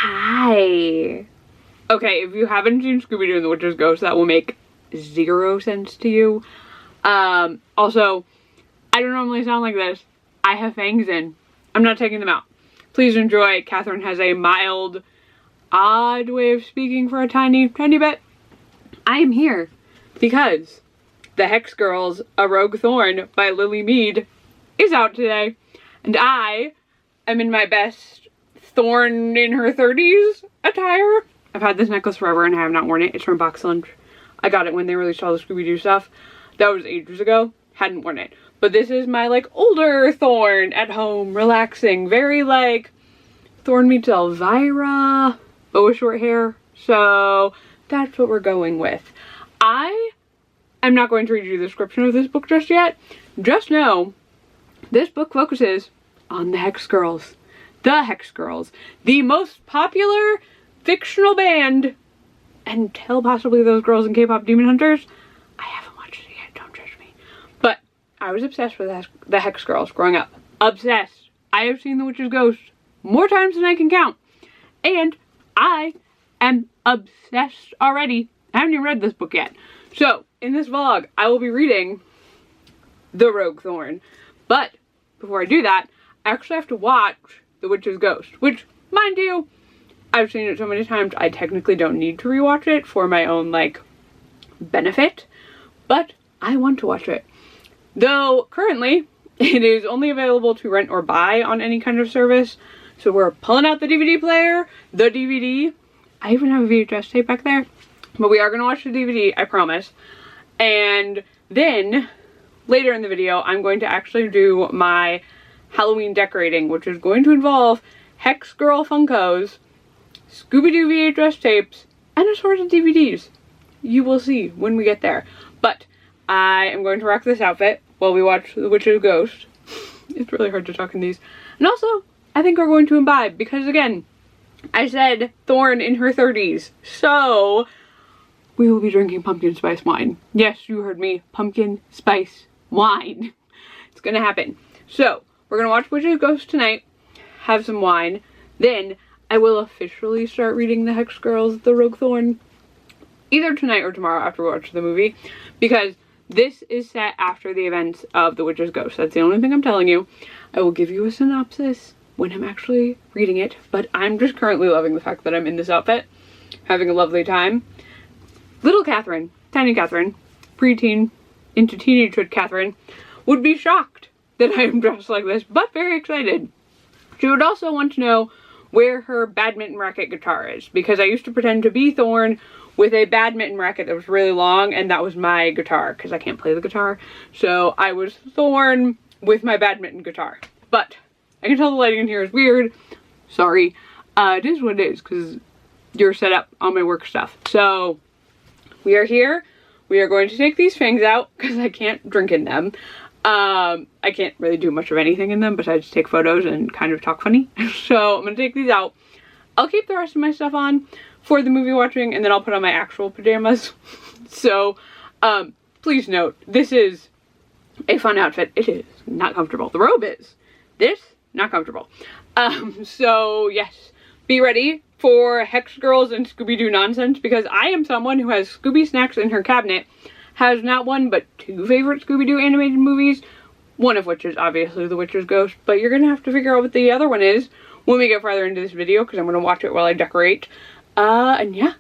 Hi. Okay, if you haven't seen Scooby Doo and the Witch's Ghost, that will make 0 sense to you. Also, I don't normally sound like this. I have fangs in. I'm not taking them out. Please enjoy. Catherine has a mild, odd way of speaking for a tiny bit. I am here because the Hex Girls, A Rogue Thorn by Lily Meade is out today. And I am in my best Thorn in her 30s attire. I've had this necklace forever and I have not worn it. It's from Box Lunch. I got it when they released all the Scooby Doo stuff. That was ages ago. Hadn't worn it. But this is my like older Thorn at home, relaxing. Very like Thorn meets Elvira, but with short hair. So that's what we're going with. I am not going to read you the description of this book just yet. Just know this book focuses on the Hex Girls. The Hex Girls. The most popular fictional band until possibly those girls in K-pop Demon Hunters. I haven't watched it yet, don't judge me. But I was obsessed with the Hex Girls growing up. Obsessed. I have seen The Witch's Ghost more times than I can count. And I am obsessed already. I haven't even read this book yet. So, in this vlog, I will be reading The Rogue Thorn. But, before I do that, I actually have to watch The Witch's Ghost. Which, mind you, I've seen it so many times, I technically don't need to rewatch it for my own, like, benefit. But, I want to watch it. Though, currently, it is only available to rent or buy on any kind of service. So we're pulling out the DVD player, the DVD. I even have a VHS tape back there. But we are going to watch the DVD, I promise. And then, later in the video, I'm going to actually do my Halloween decorating, which is going to involve Hex Girl Funkos, Scooby Doo VHS tapes, and assorted DVDs. You will see when we get there. But I am going to rock this outfit while we watch The Witch's Ghost. It's really hard to talk in these. And also, I think we're going to imbibe because, again, I said Thorn in her 30s. So, we will be drinking pumpkin spice wine. Yes, you heard me. Pumpkin spice wine. It's gonna happen. So, we're gonna watch Witch's Ghost tonight, have some wine, then I will officially start reading the Hex Girls, The Rogue Thorn, either tonight or tomorrow after we watch the movie, because this is set after the events of The Witch's Ghost. That's the only thing I'm telling you. I will give you a synopsis when I'm actually reading it, but I'm just currently loving the fact that I'm in this outfit, having a lovely time. Little Catherine, tiny Catherine, preteen into teenagehood Catherine, would be shocked that I am dressed like this, but very excited. She would also want to know where her badminton racket guitar is, because I used to pretend to be Thorn with a badminton racket that was really long, and that was my guitar, because I can't play the guitar. So I was Thorn with my badminton guitar. But I can tell the lighting in here is weird. Sorry. It is what it is, because you're set up on my work stuff. So we are here. We are going to take these fangs out because I can't drink in them. I can't really do much of anything in them besides take photos and kind of talk funny. So I'm going to take these out. I'll keep the rest of my stuff on for the movie watching, and then I'll put on my actual pajamas. So please note, this is a fun outfit. It is not comfortable. The robe is. This, not comfortable. So yes, be ready for Hex Girls and Scooby Doo nonsense, because I am someone who has Scooby snacks in her cabinet, has not one but 2 favorite Scooby Doo animated movies, one of which is obviously The Witch's Ghost, but you're gonna have to figure out what the other one is when we get farther into this video, because I'm gonna watch it while I decorate. And yeah,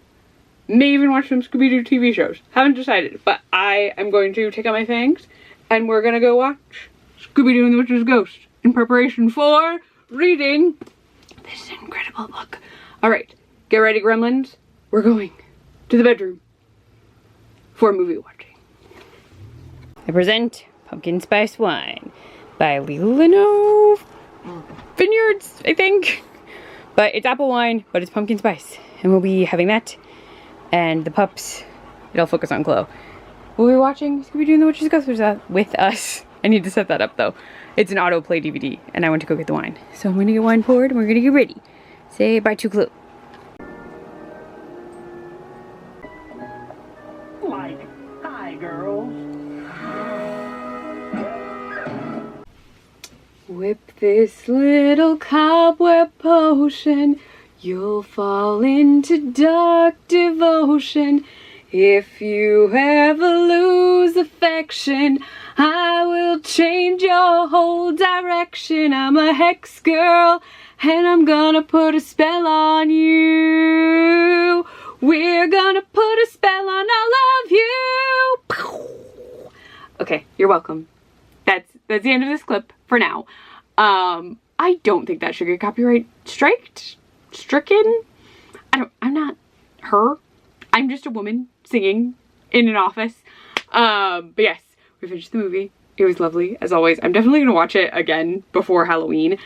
may even watch some Scooby Doo TV shows. Haven't decided, but I am going to take out my fangs, and we're gonna go watch Scooby Doo and the Witch's Ghost in preparation for reading this incredible book. Alright, get ready, gremlins. We're going to the bedroom for movie watching. I present Pumpkin Spice Wine by Lily Vineyards, I think. But it's apple wine, but it's pumpkin spice. And we'll be having that. And the pups, it'll focus on Chloe. We'll be watching Scooby Doo and the Witch's Ghost with us. I need to set that up though. It's an autoplay DVD, and I went to go get the wine. So I'm gonna get wine poured, and we're gonna get ready. Say bye to Chloe. Hi, girls. Whip this little cobweb potion. You'll fall into dark devotion if you ever lose affection. I will change your whole direction. I'm a hex girl, and I'm gonna put a spell on you. We're gonna put a spell on all of you. Okay, you're welcome. That's the end of this clip for now. I don't think that should get copyright stricken. I'm not her. I'm just a woman singing in an office. But yes, we finished the movie. It was lovely, as always. I'm definitely gonna watch it again before Halloween.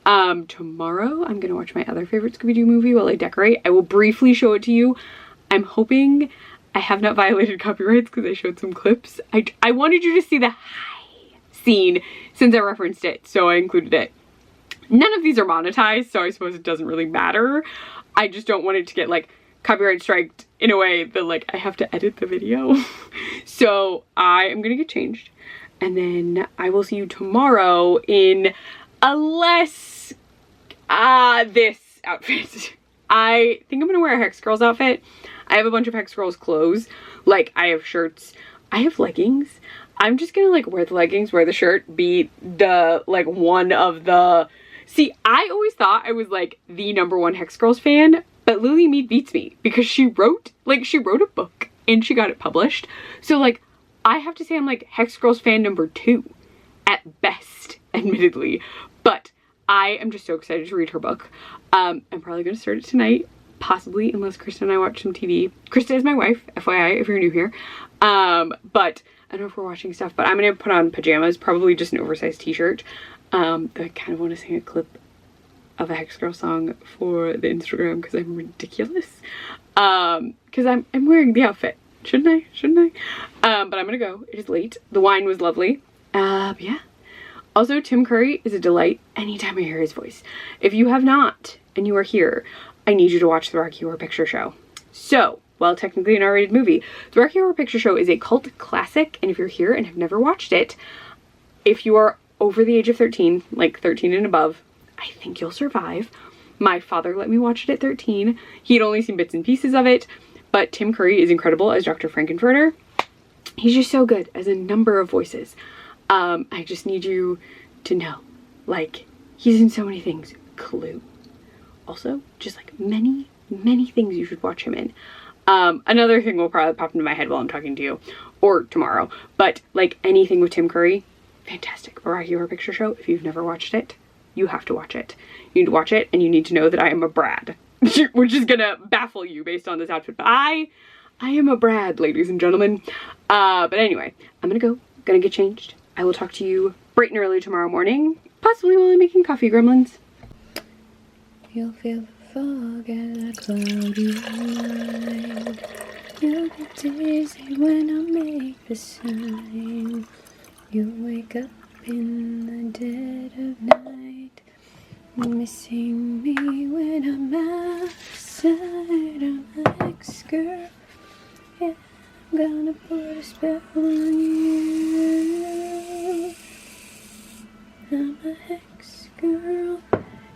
Tomorrow I'm gonna watch my other favorite Scooby Doo movie while I decorate. I will briefly show it to you. I'm hoping I have not violated copyrights because I showed some clips. I wanted you to see the high scene since I referenced it, so I included it. None of these are monetized, so I suppose it doesn't really matter. I just don't want it to get like copyright striked in a way that like I have to edit the video. So I am gonna get changed, and then I will see you tomorrow in a less this outfit. I think I'm gonna wear a Hex Girls outfit. I have a bunch of Hex Girls clothes. Like, I have shirts, I have leggings. I'm just gonna like wear the leggings, wear the shirt, be the like one of the... See, I always thought I was like the #1 Hex Girls fan, but Lily Meade beats me because she wrote a book and she got it published. So like, I have to say I'm like Hex Girls fan #2 at best, admittedly. But I am just so excited to read her book. I'm probably gonna start it tonight, possibly, unless Krista and I watch some TV. Krista is my wife, FYI, if you're new here. But I don't know if we're watching stuff, but I'm gonna put on pajamas, probably just an oversized t-shirt. I kind of want to sing a clip of a Hex Girl song for the Instagram because I'm ridiculous. Because I'm wearing the outfit. Shouldn't I? But I'm gonna go. It is late. The wine was lovely. Yeah. Also, Tim Curry is a delight anytime I hear his voice. If you have not, and you are here, I need you to watch the Rocky Horror Picture Show. So, well, technically an R-rated movie, the Rocky Horror Picture Show is a cult classic, and if you're here and have never watched it, if you are over the age of 13, like 13 and above, I think you'll survive. My father let me watch it at 13. He'd only seen bits and pieces of it, but Tim Curry is incredible as Dr. Frankenfurter. He's just so good as a number of voices. I just need you to know, like, he's in so many things. Clue. Also, just like many things you should watch him in. Another thing will probably pop into my head while I'm talking to you, or tomorrow, but like anything with Tim Curry, fantastic. Rocky Horror Picture Show, if you've never watched it, you have to watch it. You need to watch it, and you need to know that I am a Brad, which is gonna baffle you based on this outfit, but I am a Brad, ladies and gentlemen. But anyway, I'm gonna get changed. I will talk to you bright and early tomorrow morning, possibly while I'm making coffee, gremlins. You'll feel the fog and the cloudy night. You'll get dizzy when I make the sign. You'll wake up in the dead of night, missing me when I'm outside. I'm a Hex Girl, yeah, I'm gonna put a spell on you. I'm a Hex Girl,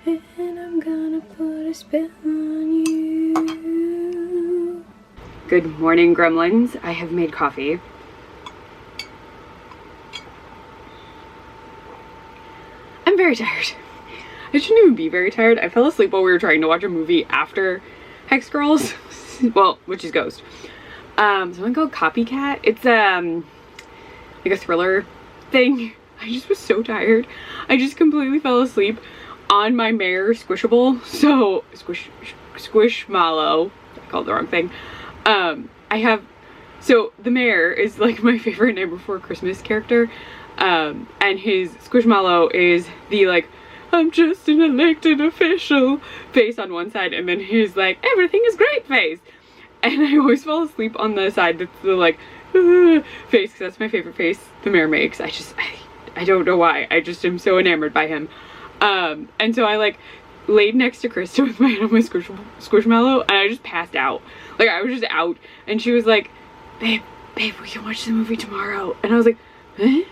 and I'm gonna put a spell on you. Good morning, gremlins. I have made coffee. I'm very tired. I shouldn't even be very tired. I fell asleep while we were trying to watch a movie after Hex Girls. Well, which is Ghost. Something called Copycat. It's like a thriller thing. I just was so tired. I just completely fell asleep on my mare Squishable. So Squishmallow. I called the wrong thing. So the mayor is like my favorite Neighbor Before Christmas character. And his Squishmallow is the like, I'm just an elected official face on one side, and then his like, everything is great face. And I always fall asleep on the side that's the like, face, because that's my favorite face the mayor makes. I don't know why. I just am so enamored by him. And so I like laid next to Krista with my hand on my Squishmallow, and I just passed out. Like, I was just out, and she was like, babe, we can watch the movie tomorrow. And I was like, eh?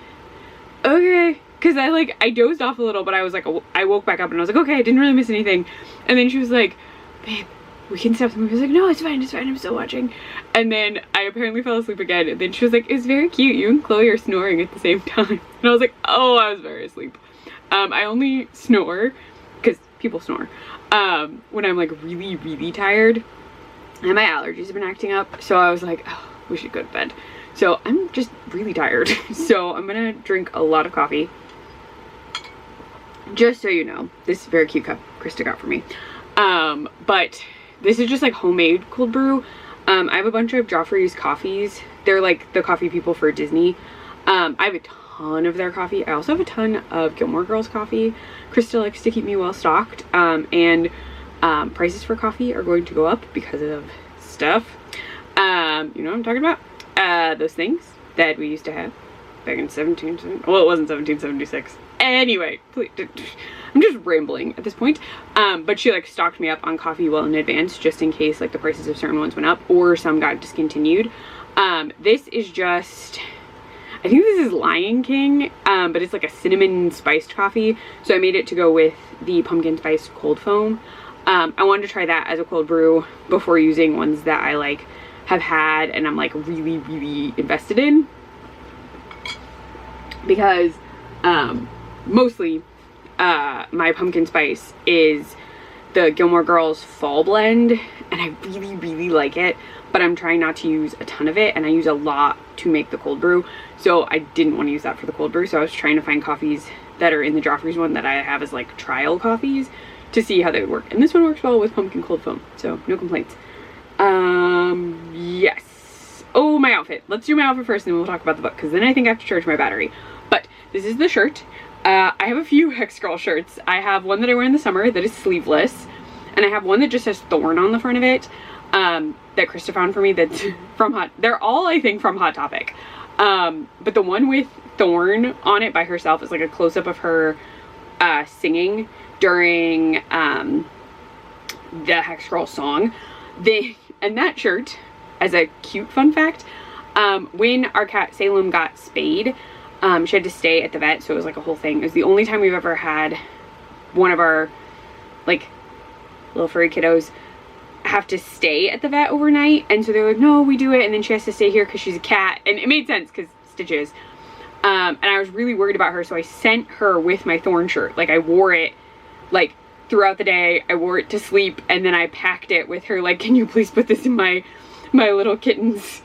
Okay. Because I dozed off a little, but I was like, I woke back up and I was like, okay, I didn't really miss anything. And then she was like, babe, we can stop the movie. I was like, no, it's fine, I'm still watching. And then I apparently fell asleep again. And then she was like, it's very cute. You and Chloe are snoring at the same time. And I was like, oh, I was very asleep. I only snore, because people snore, when I'm like really, really tired. And my allergies have been acting up. So I was like, oh, we should go to bed. So I'm just really tired. So I'm gonna drink a lot of coffee. Just so you know, this is a very cute cup Krista got for me. But this is just like homemade cold brew. I have a bunch of Joffrey's coffees. They're like the coffee people for Disney. I have a ton of their coffee. I also have a ton of Gilmore Girls coffee. Krista likes to keep me well stocked. And prices for coffee are going to go up because of stuff. You know what I'm talking about? Those things that we used to have back in 1770. Well, it wasn't 1776. Anyway, please, I'm just rambling at this point. But she like stocked me up on coffee well in advance, just in case like the prices of certain ones went up or some got discontinued. This is just, I think this is Lion King, but it's like a cinnamon spiced coffee. So I made it to go with the pumpkin spice cold foam. I wanted to try that as a cold brew before using ones that I like have had and I'm like really, really invested in. Because, mostly my pumpkin spice is the Gilmore Girls fall blend, and I really, really like it, but I'm trying not to use a ton of it, and I use a lot to make the cold brew, so I didn't want to use that for the cold brew. So I was trying to find coffees that are in the Joffrey's one that I have as like trial coffees to see how they would work, and this one works well with pumpkin cold foam, so no complaints. Yes. Oh, my outfit. Let's do my outfit first and then we'll talk about the book, because then I think I have to charge my battery. But this is the shirt. I have a few Hex Girl shirts. I have one that I wear in the summer that is sleeveless, and I have one that just has Thorn on the front of it, that Krista found for me that's from they're all, I think, from Hot Topic. But the one with Thorn on it by herself is like a close-up of her singing during the Hex Girl song. And that shirt, as a cute fun fact, when our cat Salem got spayed, she had to stay at the vet, so it was like a whole thing. It was the only time we've ever had one of our like little furry kiddos have to stay at the vet overnight, and so they're like, no, we do it, and then she has to stay here because she's a cat, and it made sense because stitches. And I was really worried about her, so I sent her with my Thorn shirt. Like, I wore it like throughout the day. I wore it to sleep, and then I packed it with her, like, can you please put this in my little kitten's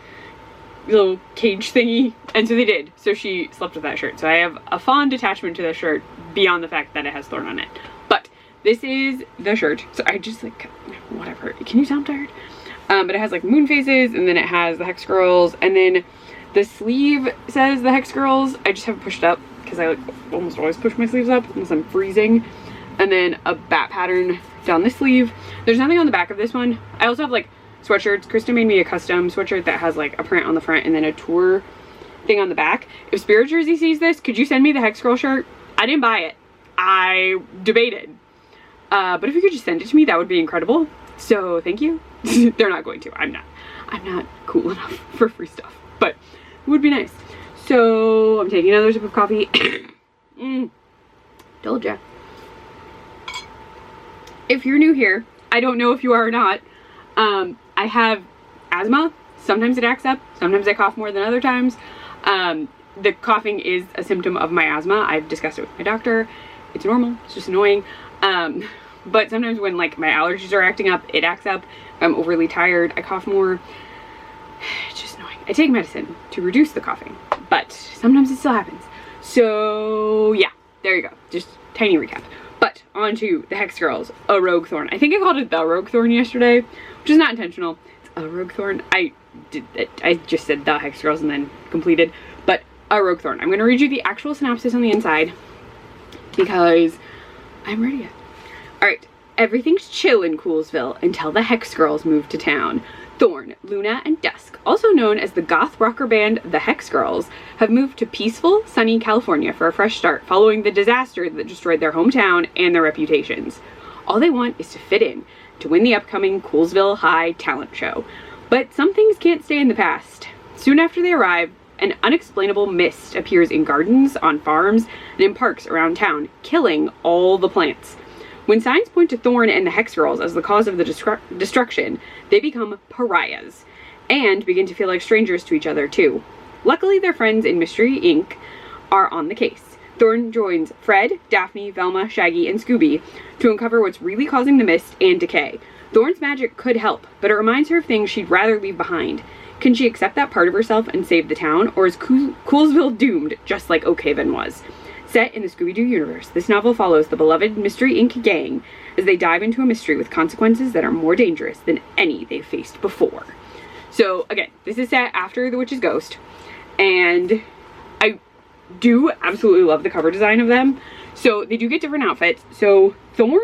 little cage thingy? And so they did. So she slept with that shirt. So I have a fond attachment to the shirt beyond the fact that it has Thorn on it. But this is the shirt. So I just like, whatever. Can you tell I'm tired? But it has like moon phases, and then it has the Hex Girls, and then the sleeve says the Hex Girls. I just haven't pushed it up because I like almost always push my sleeves up unless I'm freezing. And then a bat pattern down the sleeve. There's nothing on the back of this one. I also have like sweatshirts. Krista made me a custom sweatshirt that has like a print on the front and then a tour thing on the back. If Spirit Jersey sees this, could you send me the Hex Girl shirt? I didn't buy it. I debated. But if you could just send it to me, that would be incredible. So thank you. They're not going to. I'm not cool enough for free stuff, but it would be nice. So I'm taking another sip of coffee. Told ya. If you're new here, I don't know if you are or not, I have asthma. Sometimes it acts up. Sometimes I cough more than other times. The coughing is a symptom of my asthma. I've discussed it with my doctor. It's normal. It's just annoying. But sometimes when like my allergies are acting up, it acts up. If I'm overly tired, I cough more. It's just annoying. I take medicine to reduce the coughing, but sometimes it still happens. So yeah, there you go. Just tiny recap. But on to the Hex Girls, a Rogue Thorn. I think I called it the Rogue Thorn yesterday, which is not intentional. It's a Rogue Thorn. I just said the Hex Girls and then completed, but a Rogue Thorn. I'm going to read you the actual synopsis on the inside because I'm ready yet. Alright, everything's chill in Coolsville until the Hex Girls move to town. Thorn, Luna, and Dusk, also known as the goth rocker band The Hex Girls, have moved to peaceful, sunny California for a fresh start following the disaster that destroyed their hometown and their reputations. All they want is to fit in, to win the upcoming Coolsville High talent show. But some things can't stay in the past. Soon after they arrive, an unexplainable mist appears in gardens, on farms, and in parks around town, killing all the plants. When signs point to Thorn and the Hex Girls as the cause of the destruction, they become pariahs and begin to feel like strangers to each other too. Luckily, their friends in Mystery Inc. are on the case. Thorn joins Fred, Daphne, Velma, Shaggy, and Scooby to uncover what's really causing the mist and decay. Thorn's magic could help, but it reminds her of things she'd rather leave behind. Can she accept that part of herself and save the town, or is Coolsville doomed just like Oakhaven was? Set in the Scooby Doo universe, this novel follows the beloved Mystery Inc. gang as they dive into a mystery with consequences that are more dangerous than any they've faced before. So again, this is set after The Witch's Ghost, and I do absolutely love the cover design of them. So they do get different outfits. So Thorn,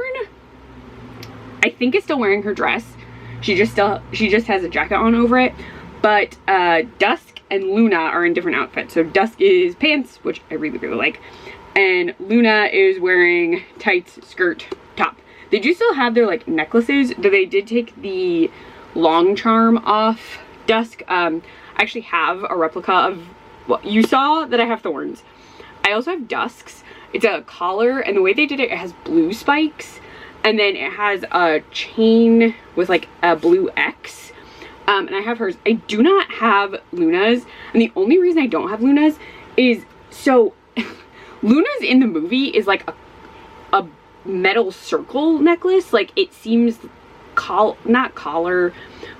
I think, is still wearing her dress. She just has a jacket on over it. But Dusk and Luna are in different outfits. So Dusk is pants, which I really, really like. And Luna is wearing tights, skirt, top. They do still have their like necklaces, though they did take the long charm off Dusk. I actually have a replica of, well, you saw that I have Thorns. I also have Dusk's. It's a collar, and the way they did it, it has blue spikes. And then it has a chain with like a blue X. And I have hers. I do not have Luna's. And the only reason I don't have Luna's is, so Luna's in the movie is like a metal circle necklace. Like it seems not collar,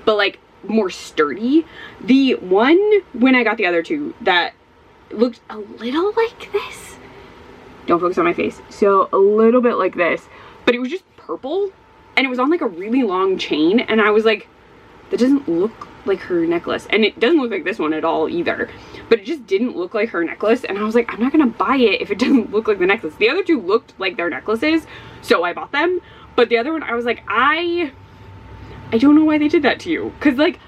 but like more sturdy. The one when I got the other two that looked a little like this. Don't focus on my face. So a little bit like this, but it was just purple and it was on like a really long chain, and I was like, that doesn't look like her necklace. And it doesn't look like this one at all either, but it just didn't look like her necklace. And I was like, I'm not gonna buy it if it doesn't look like the necklace. The other two looked like their necklaces, so I bought them. But the other one, I was like, I don't know why they did that to you, because like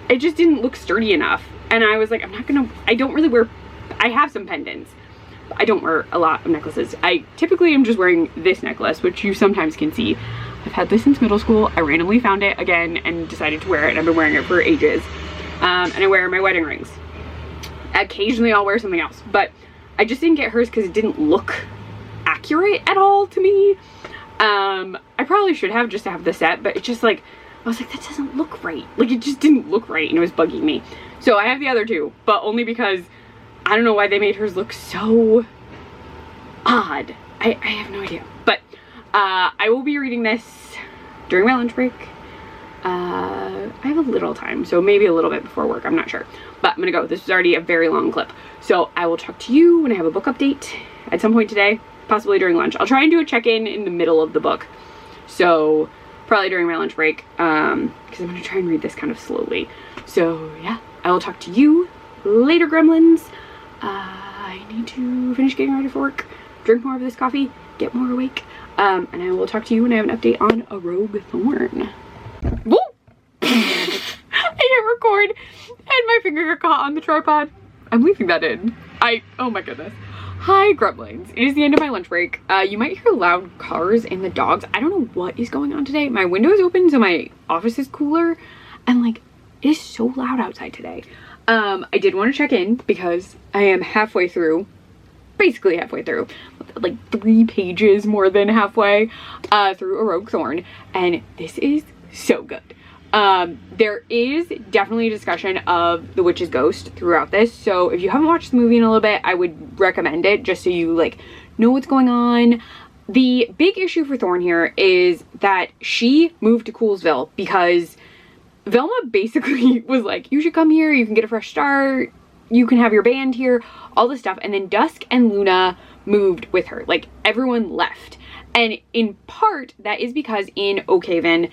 it just didn't look sturdy enough. And I was like, I don't really wear, I have some pendants, but I don't wear a lot of necklaces. I typically am just wearing this necklace, which you sometimes can see. I've had this since middle school. I randomly found it again and decided to wear it, and I've been wearing it for ages. And I wear my wedding rings. Occasionally I'll wear something else, but I just didn't get hers because it didn't look accurate at all to me. I probably should have just to have the set, but it's just like, I was like, that doesn't look right. Like it just didn't look right, and it was bugging me. So I have the other two, but only because I don't know why they made hers look so odd. I have no idea. But I will be reading this during my lunch break. I have a little time, so maybe a little bit before work, I'm not sure. But I'm gonna go. This is already a very long clip. So I will talk to you when I have a book update at some point today, possibly during lunch. I'll try and do a check-in in the middle of the book. So probably during my lunch break, because I'm gonna try and read this kind of slowly. So yeah, I will talk to you later, gremlins. I need to finish getting ready for work, drink more of this coffee, get more awake. And I will talk to you when I have an update on a Rogue Thorn. Woo! I hit record and my finger got caught on the tripod. I'm leaving that in. Oh my goodness. Hi, gremlins. It is the end of my lunch break. You might hear loud cars and the dogs. I don't know what is going on today. My window is open, so my office is cooler. And like, it is so loud outside today. I did want to check in because I am halfway through, basically halfway through, like 3 pages more than halfway through A Rogue Thorn, and this is so good. There is definitely a discussion of the witch's ghost throughout this, so if you haven't watched the movie in a little bit, I would recommend it just so you like know what's going on. The big issue for Thorn here is that she moved to Coolsville because Velma basically was like, you should come here, you can get a fresh start, you can have your band here, all this stuff. And then Dusk and Luna moved with her. Like, everyone left. And in part, that is because in Oakhaven,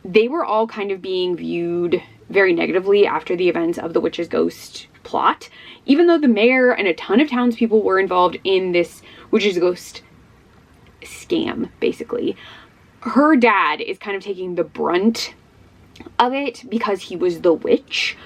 they were all kind of being viewed very negatively after the events of the Witch's Ghost plot. Even though the mayor and a ton of townspeople were involved in this Witch's Ghost scam, basically. Her dad is kind of taking the brunt of it because he was the witch.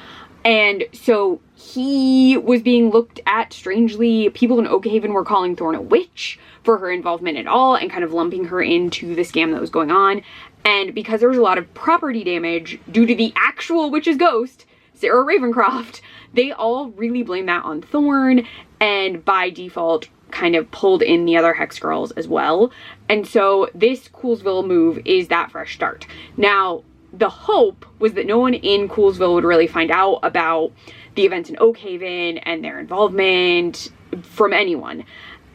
And so he was being looked at strangely. People in Oakhaven were calling Thorn a witch for her involvement at all and kind of lumping her into the scam that was going on. And because there was a lot of property damage due to the actual witch's ghost, Sarah Ravencroft, they all really blame that on Thorn, and by default kind of pulled in the other Hex Girls as well. And so this Coolsville move is that fresh start. Now, the hope was that no one in Coolsville would really find out about the events in Oakhaven and their involvement from anyone.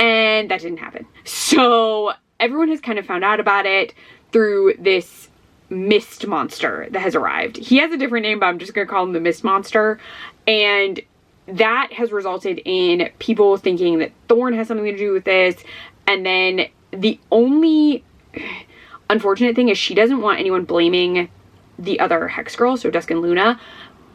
And that didn't happen. So everyone has kind of found out about it through this mist monster that has arrived. He has a different name, but I'm just going to call him the mist monster. And that has resulted in people thinking that Thorn has something to do with this. And then the only unfortunate thing is she doesn't want anyone blaming the other Hex Girl, so Dusk and Luna.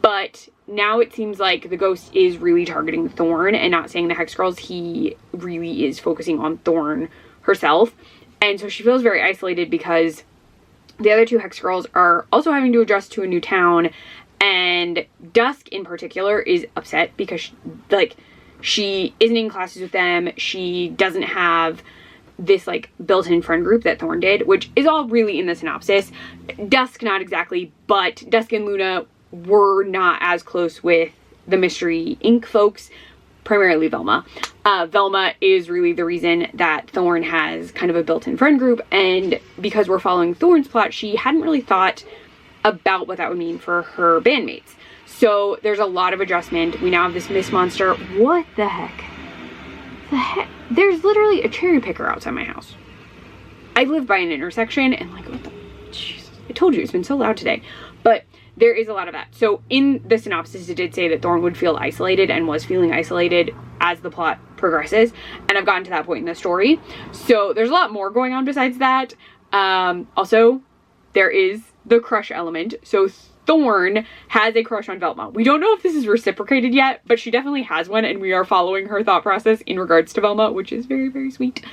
But now it seems like the ghost is really targeting Thorn and not saying the Hex Girls. He really is focusing on Thorn herself. And so she feels very isolated because the other two Hex Girls are also having to adjust to a new town. And Dusk in particular is upset because she isn't in classes with them. She doesn't have this like built-in friend group that Thorn did, which is all really in the synopsis. Dusk not exactly, but Dusk and Luna were not as close with the Mystery Inc. folks, primarily Velma. Velma is really the reason that Thorn has kind of a built-in friend group, and because we're following Thorn's plot, she hadn't really thought about what that would mean for her bandmates. So there's a lot of adjustment. We now have this mist monster. What the heck? There's literally a cherry picker outside my house. I live by an intersection and like, what the, Jesus, I told you it's been so loud today. But there is a lot of that. So in the synopsis, it did say that Thorn would feel isolated and was feeling isolated as the plot progresses. And I've gotten to that point in the story. So there's a lot more going on besides that. Also, there is the crush element. So Thorn has a crush on Velma. We don't know if this is reciprocated yet, but she definitely has one, and we are following her thought process in regards to Velma, which is very, very sweet.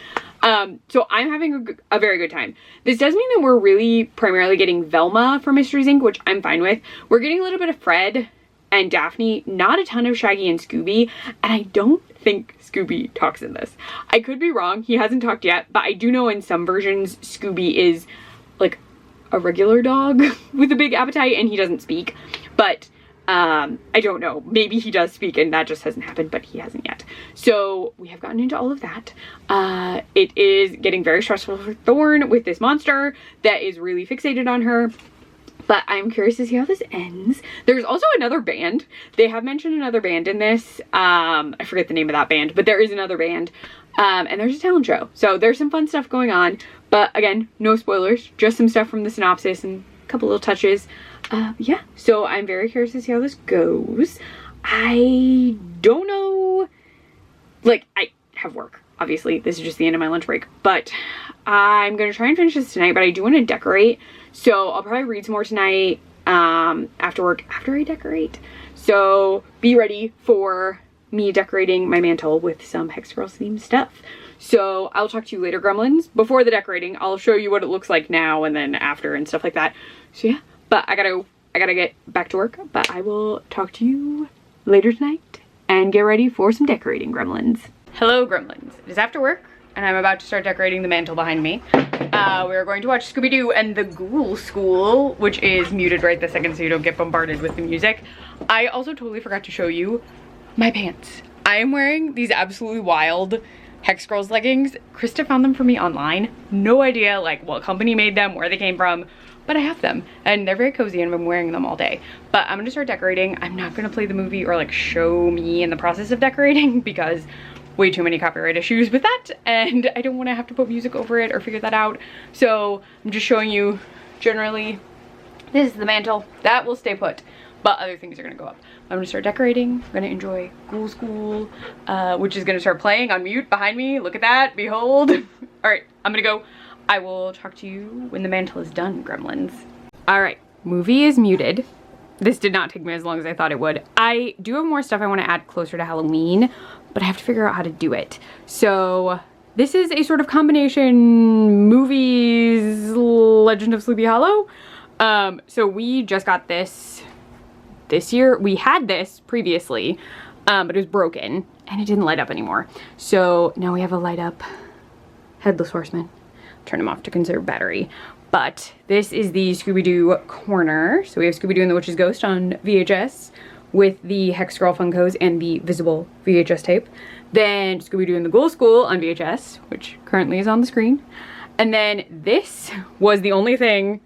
So I'm having a very good time. This does mean that we're really primarily getting Velma for Mysteries Inc., which I'm fine with. We're getting a little bit of Fred and Daphne, not a ton of Shaggy and Scooby, and I don't think Scooby talks in this. I could be wrong. He hasn't talked yet, but I do know in some versions Scooby is like a regular dog with a big appetite and he doesn't speak. But I don't know. Maybe he does speak and that just hasn't happened, but he hasn't yet. So we have gotten into all of that. It is getting very stressful for Thorn with this monster that is really fixated on her. But I'm curious to see how this ends. There's also another band. They have mentioned another band in this. I forget the name of that band, but there is another band. And there's a talent show. So there's some fun stuff going on. But again, no spoilers. Just some stuff from the synopsis and a couple little touches. Yeah, so I'm very curious to see how this goes. I don't know. Like, I have work. Obviously, this is just the end of my lunch break. But I'm going to try and finish this tonight. But I do want to decorate. So I'll probably read some more tonight after work, after I decorate. So be ready for me decorating my mantle with some Hex Girls themed stuff. So I'll talk to you later, gremlins. Before the decorating, I'll show you what it looks like now and then after and stuff like that. So yeah, but I gotta get back to work. But I will talk to you later tonight and get ready for some decorating, gremlins. Hello, gremlins. It is after work and I'm about to start decorating the mantle behind me. We're going to watch Scooby Doo and the Ghoul School, which is muted right this second so you don't get bombarded with the music. I also totally forgot to show you my pants. I am wearing these absolutely wild Hex Girls leggings. Krista found them for me online. No idea like what company made them, where they came from, but I have them and they're very cozy and I've been wearing them all day. But I'm gonna start decorating. I'm not gonna play the movie or like show me in the process of decorating because way too many copyright issues with that and I don't want to have to put music over it or figure that out. So I'm just showing you generally this is the mantle that will stay put, but other things are gonna go up. I'm gonna start decorating. I'm gonna enjoy Ghoul School, which is gonna start playing on mute behind me. Look at that, behold. All right, I'm gonna go. I will talk to you when the mantle is done, gremlins. All right, movie is muted. This did not take me as long as I thought it would. I do have more stuff I want to add closer to Halloween, but I have to figure out how to do it. So this is a sort of combination movies, Legend of Sleepy Hollow. So we just got this year. We had this previously, but it was broken and it didn't light up anymore. So now we have a light up Headless Horseman. Turn him off to conserve battery. But this is the Scooby Doo corner. So we have Scooby Doo and the Witch's Ghost on VHS with the Hex Girl Funkos and the visible VHS tape. Then Scooby Doo and the Ghoul School on VHS, which currently is on the screen. And then this was the only thing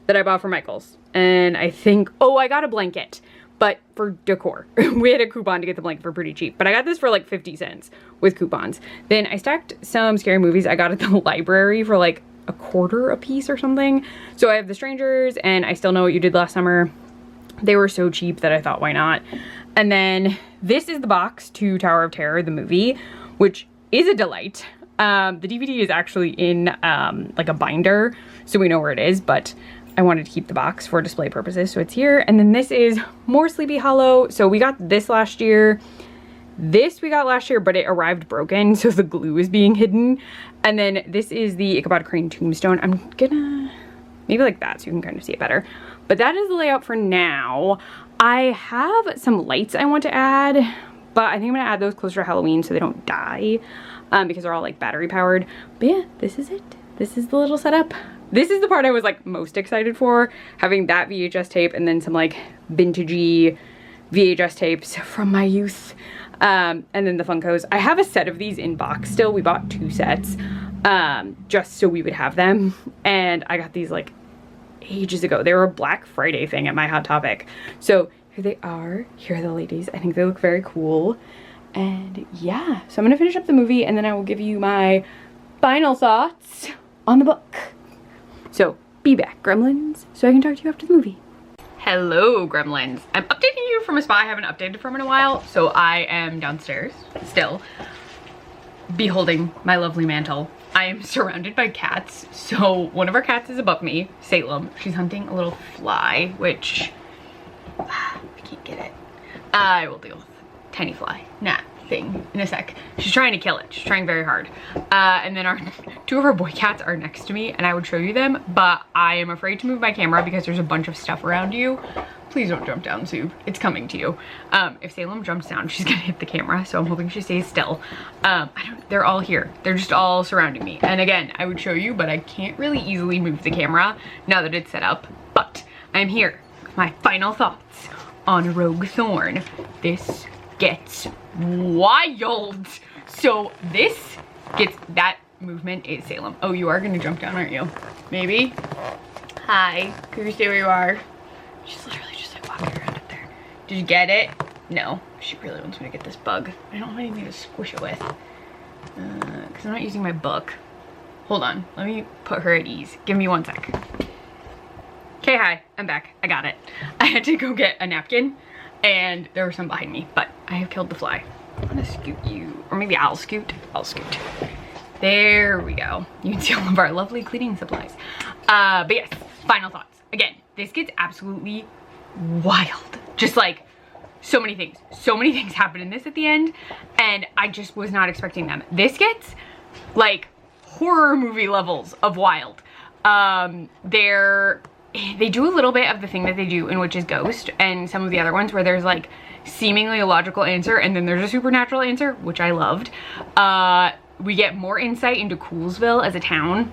that I bought for Michael's. And I think, oh, I got a blanket, but for decor. We had a coupon to get the blanket for pretty cheap, but I got this for like 50 cents with coupons. Then I stacked some scary movies I got at the library for like $0.25 a piece or something. So I have The Strangers and I Still Know What You Did Last Summer. They were so cheap that I thought, why not? And then this is the box to Tower of Terror, the movie, which is a delight. The DVD is actually in like a binder, so we know where it is, but I wanted to keep the box for display purposes, so it's here. And then this is more Sleepy Hollow. So we got this last year. This we got last year, but it arrived broken, so the glue is being hidden. And then this is the Ichabod Crane Tombstone. I'm gonna, maybe like that so you can kind of see it better. But that is the layout for now. I have some lights I want to add, but I think I'm gonna add those closer to Halloween so they don't die, because they're all like battery powered. But yeah, this is it. This is the little setup. This is the part I was like most excited for, having that VHS tape and then some like vintagey VHS tapes from my youth. And then the Funkos. I have a set of these in box still. We bought 2 sets just so we would have them. And I got these like ages ago. They were a Black Friday thing at my Hot Topic. So here they are. Here are the ladies. I think they look very cool. And yeah, so I'm gonna finish up the movie and then I will give you my final thoughts on the book. So be back, gremlins, so I can talk to you after the movie. Hello, gremlins. I'm updating you from a spot I haven't updated from in a while. So I am downstairs still, beholding my lovely mantle. I am surrounded by cats. So one of our cats is above me, Salem. She's hunting a little fly, which I can't get it. I will deal with tiny fly, gnat thing in a sec. She's trying to kill it. She's trying very hard. And then 2 of our boy cats are next to me and I would show you them, but I am afraid to move my camera because there's a bunch of stuff around you. Please don't jump down, Sue. It's coming to you. If Salem jumps down, she's gonna hit the camera, so I'm hoping she stays still. They're all here. They're just all surrounding me. And again, I would show you, but I can't really easily move the camera now that it's set up. But I'm here with my final thoughts on Rogue Thorn. This gets wild. So this gets, that movement is Salem. Oh, you are gonna jump down, aren't you? Maybe? Hi, can you stay where you are? She's literally just like walking around up there. Did you get it? No, she really wants me to get this bug. I don't have anything to squish it with. Because I'm not using my book. Hold on, let me put her at ease. Give me 1 sec. Okay, hi, I'm back. I got it. I had to go get a napkin and there were some behind me, but I have killed the fly. I'm gonna scoot you, or maybe I'll scoot. I'll scoot. There we go. You can see all of our lovely cleaning supplies. But yes, final thoughts. Again, this gets absolutely wild. Just like so many things. So many things happen in this at the end, and I just was not expecting them. This gets like horror movie levels of wild. They do a little bit of the thing that they do in Witch's Ghost and some of the other ones where there's like seemingly a logical answer and then there's a supernatural answer, which I loved. We get more insight into Coolsville as a town.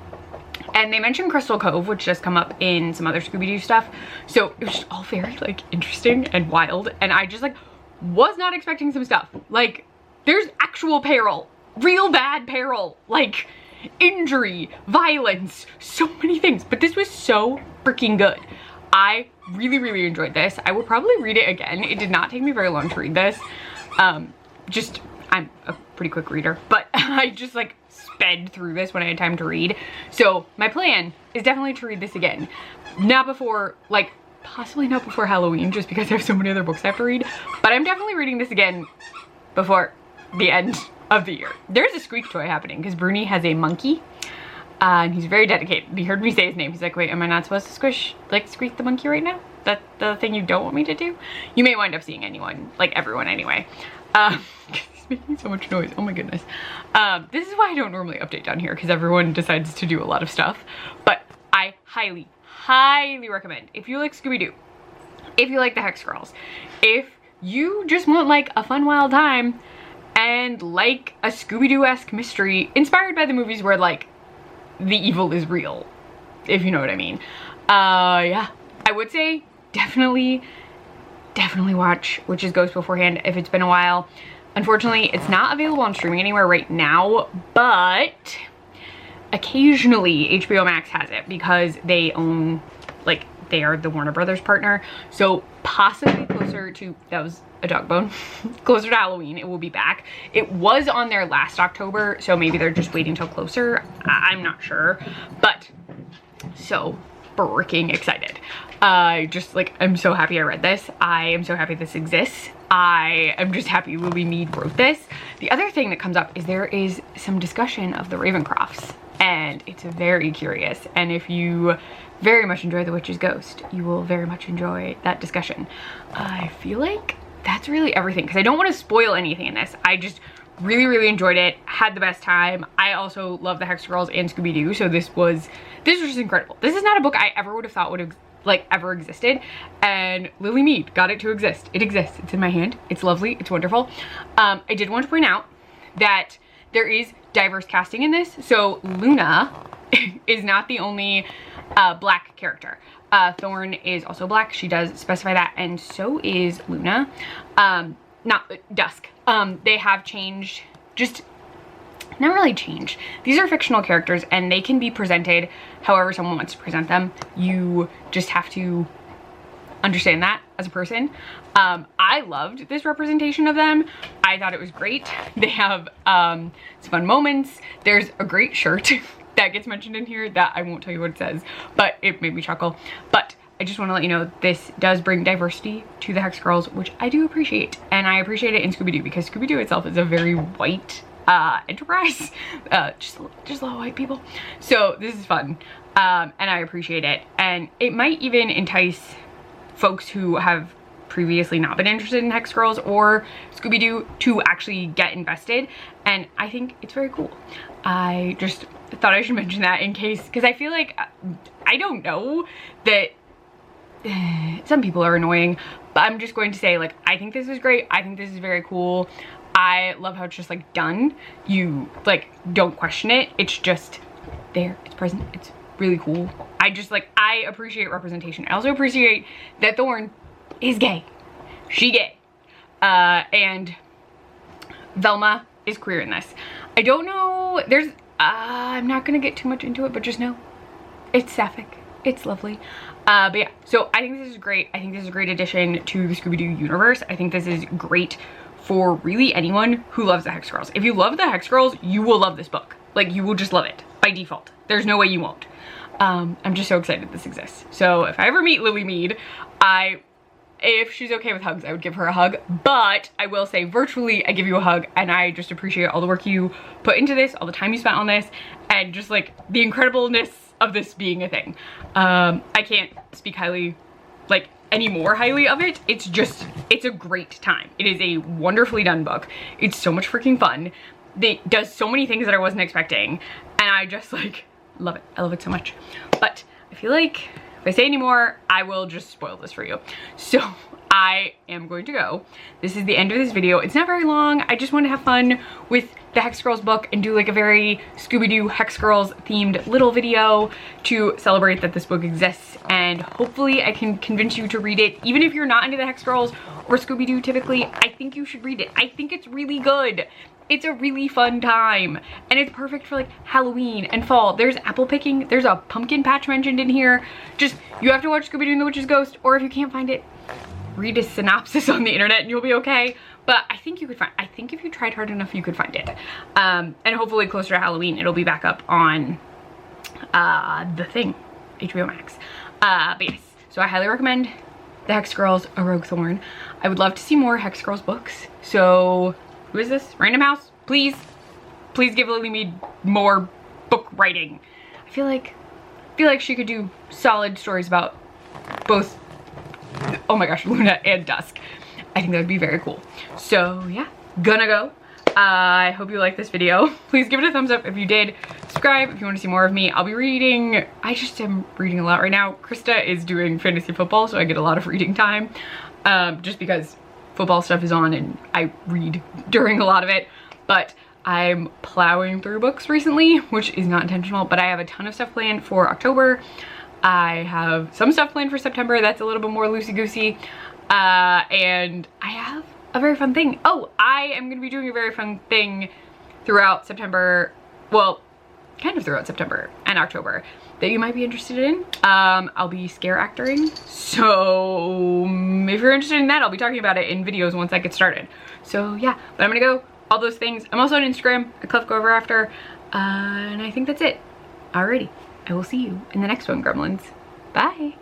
And they mentioned Crystal Cove, which does come up in some other Scooby Doo stuff. So it was just all very like interesting and wild. And I just like was not expecting some stuff. Like there's actual peril, real bad peril, like injury, violence, so many things. But this was so freaking good. I really, really enjoyed this. I would probably read it again. It did not take me very long to read this. I'm a pretty quick reader, but I just like sped through this when I had time to read. So my plan is definitely to read this again. Not before, like, possibly not before Halloween, just because I have so many other books I have to read, but I'm definitely reading this again before the end of the year. There's a squeak toy happening because Bruni has a monkey and he's very dedicated. He heard me say his name. He's like, wait, am I not supposed to squeak the monkey right now? That's the thing you don't want me to do? You may wind up seeing anyone, like everyone anyway. He's making so much noise, oh my goodness. This is why I don't normally update down here because everyone decides to do a lot of stuff. But I highly, highly recommend, if you like Scooby Doo, if you like the Hex Girls, if you just want like a fun wild time and like a Scooby Doo-esque mystery inspired by the movies where like the evil is real, if you know what I mean. Yeah, I would say definitely definitely watch Witch's Ghost beforehand if it's been a while. Unfortunately, it's not available on streaming anywhere right now, but occasionally HBO Max has it because they own, like, they are the Warner Brothers partner. So possibly closer to, that was a dog bone, closer to Halloween, it will be back. It was on there last October, so maybe they're just waiting till closer. I'm not sure, but so freaking excited. Just like, I'm so happy I read this. I am so happy this exists. I am just happy Lily Meade wrote this. The other thing that comes up is there is some discussion of the Ravencrofts, and it's very curious. And if you very much enjoy The Witch's Ghost, you will very much enjoy that discussion. I feel like that's really everything, because I don't want to spoil anything in this. I just really enjoyed it, had the best time. I also love the Hex Girls and Scooby Doo, so this was just incredible. This is not a book I ever would have thought would have like ever existed, and Lily Meade got it to exist. It exists. It's in my hand. It's lovely. It's wonderful. I did want to point out that there is diverse casting in this. So Luna is not the only black character. Thorn is also black. She does specify that, and so is Luna. Not Dusk. They have changed, just not really changed. These are fictional characters, and they can be presented however someone wants to present them. You just have to understand that as a person. I loved this representation of them. I thought it was great. They have some fun moments. There's a great shirt that gets mentioned in here that I won't tell you what it says, but it made me chuckle. But I just want to let you know this does bring diversity to the Hex Girls, which I do appreciate. And I appreciate it in Scooby Doo, because Scooby Doo itself is a very white enterprise. Just a lot of white people. So this is fun. And I appreciate it. And it might even entice folks who have previously not been interested in Hex Girls or Scooby Doo to actually get invested. And I think it's very cool. I just thought I should mention that in case, because I feel like, I don't know, that some people are annoying, but I'm just going to say, like, I think this is great. I think this is very cool. I love how it's just like done. You like don't question it. It's just there. It's present. It's really cool. I just like, I appreciate representation. I also appreciate that Thorn is gay. She gay. And Velma is queer in this. I don't know. There's, I'm not gonna get too much into it, but just know it's sapphic. It's lovely. But yeah, so I think this is great. I think this is a great addition to the Scooby Doo universe. I think this is great for really anyone who loves the Hex Girls. If you love the Hex Girls, you will love this book. Like, you will just love it by default. There's no way you won't. I'm just so excited this exists. So if I ever meet Lily Meade, if she's okay with hugs, I would give her a hug. But I will say, virtually, I give you a hug, and I just appreciate all the work you put into this, all the time you spent on this, and just like the incredibleness of this being a thing. I can't speak highly, like, any more highly of it. It's just, it's a great time. It is a wonderfully done book. It's so much freaking fun. It does so many things that I wasn't expecting, and I just like love it. I love it so much. But I feel like if I say any more, I will just spoil this for you. So I am going to go. This is the end of this video. It's not very long. I just want to have fun with the Hex Girls book and do like a very Scooby-Doo Hex Girls themed little video to celebrate that this book exists, and hopefully I can convince you to read it. Even if you're not into the Hex Girls or Scooby-Doo typically, I think you should read it. I think it's really good. It's a really fun time, and it's perfect for like Halloween and fall. There's apple picking, there's a pumpkin patch mentioned in here. Just, you have to watch Scooby Doo and the Witch's Ghost, or if you can't find it, read a synopsis on the internet and you'll be okay. But I think you could find, I think if you tried hard enough, you could find it. And hopefully closer to Halloween, it'll be back up on The Thing, HBO Max. But yes, so I highly recommend the Hex Girls, A Rogue Thorn. I would love to see more Hex Girls books. So who is this? Random House? Please give Lily Meade more book writing. I feel like she could do solid stories about both, oh my gosh, Luna and Dusk. I think that would be very cool. So yeah, gonna go. I hope you liked this video. Please give it a thumbs up if you did. Subscribe if you want to see more of me. I'll be reading, I just am reading a lot right now. Krista is doing fantasy football, so I get a lot of reading time. Just because football stuff is on and I read during a lot of it. But I'm plowing through books recently, which is not intentional, but I have a ton of stuff planned for October. I have some stuff planned for September that's a little bit more loosey-goosey. And I have a very fun thing. Oh, I am gonna be doing a very fun thing throughout September. Well, kind of throughout September and October that you might be interested in. I'll be scare actoring. So if you're interested in that, I'll be talking about it in videos once I get started. So yeah, but I'm gonna go all those things. I'm also on Instagram, a Clef Go Over After. And I think that's it. Alrighty, I will see you in the next one, Gremlins. Bye.